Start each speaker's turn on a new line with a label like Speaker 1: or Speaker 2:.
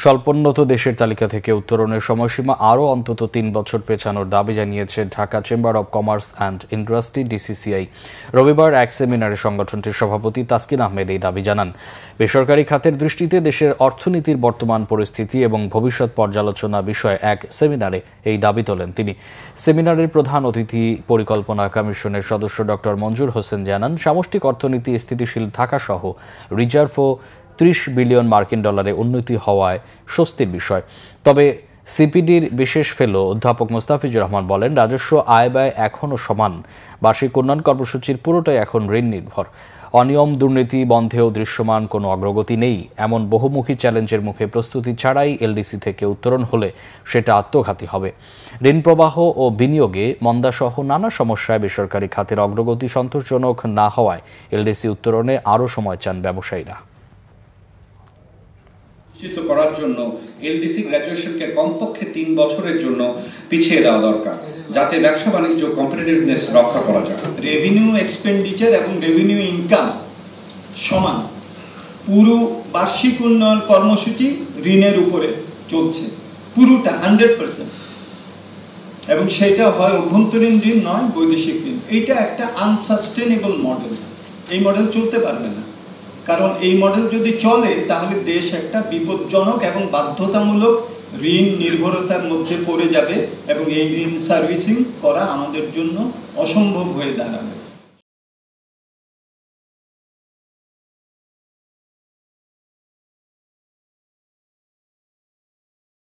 Speaker 1: স্বল্পোন্নত দেশের তালিকা থেকে উত্তরণের সময়সীমা আরও অন্তত ৩ বছর পেছানোর দাবি জানিয়েছে Dhaka chamber of commerce and industry DCCI. রবিবার এক সেমিনারে সংগঠনটির সভাপতি তাসকিন আহমেদ এই দাবি জানান। বেসরকারি খাতের দৃষ্টিতে দেশের অর্থনীতির বর্তমান পরিস্থিতি এবং ভবিষ্যৎ পর্যালোচনা বিষয়ে এক সেমিনারে এই দাবি তোলেন তিনি। সেমিনারের প্রধান অতিথি পরিকল্পনা কমিশনের সদস্য ড মঞ্জুর হোসেন জানান, সামষ্টিক অর্থনীতি স্থিতিশীল থাকাসহ রিজার্ভ ও ৩০ বিলিয়ন মার্কিন ডলারে উন্নতি হওয়ায় স্বস্তির বিষয়। তবে সিপিডির বিশেষ ফেলো অধ্যাপক মোস্তাফিজুর রহমান বলেন, রাজস্ব আয় ব্যয় এখনও সমান। বার্ষিক উন্নয়ন কর্মসূচির পুরোটাই এখন ঋণ নির্ভর। অনিয়ম দুর্নীতি বন্ধেও দৃশ্যমান কোনো অগ্রগতি নেই। এমন বহুমুখী চ্যালেঞ্জের মুখে প্রস্তুতি ছাড়াই এলডিসি থেকে উত্তরণ হলে সেটা আত্মঘাতী হবে। ঋণ প্রবাহ ও বিনিয়োগে মন্দাসহ নানা সমস্যায় বেসরকারি খাতের অগ্রগতি সন্তোষজনক না হওয়ায় এলডিসি উত্তরণে আরও সময় চান ব্যবসায়ীরা।
Speaker 2: নিশ্চিত করার জন্য এলডিসি গ্র্যাজুয়েশনকে কমপক্ষে ৩ বছরের জন্য পিছিয়ে দেওয়া দরকার, যাতে ব্যবসা বাণিজ্য কম্পিটিটিভনেস রক্ষা করা যায়।
Speaker 3: রেভিনিউ এক্সপেন্ডিচার এবং রেভিনিউ ইনকাম সমান। পুরো বার্ষিক উন্নয়ন কর্মসূচি ঋণের উপরে চলছে, পুরোটা 100%, এবং সেটা হয় অভ্যন্তরীণ ঋণ নয় বৈদেশিক ঋণ। এইটা একটা আনসাস্টেনেবল মডেল। এই মডেল চলতে পারবে না, কারণ এই মডেল যদি চলে তাহলে দেশ একটা বিপজ্জনক এবং বাধ্যতামূলক ঋণ নির্ভরতার মধ্যে পড়ে যাবে এবং এই ঋণ সার্ভিসিং করা আমাদের জন্য অসম্ভব হয়ে দাঁড়াবে।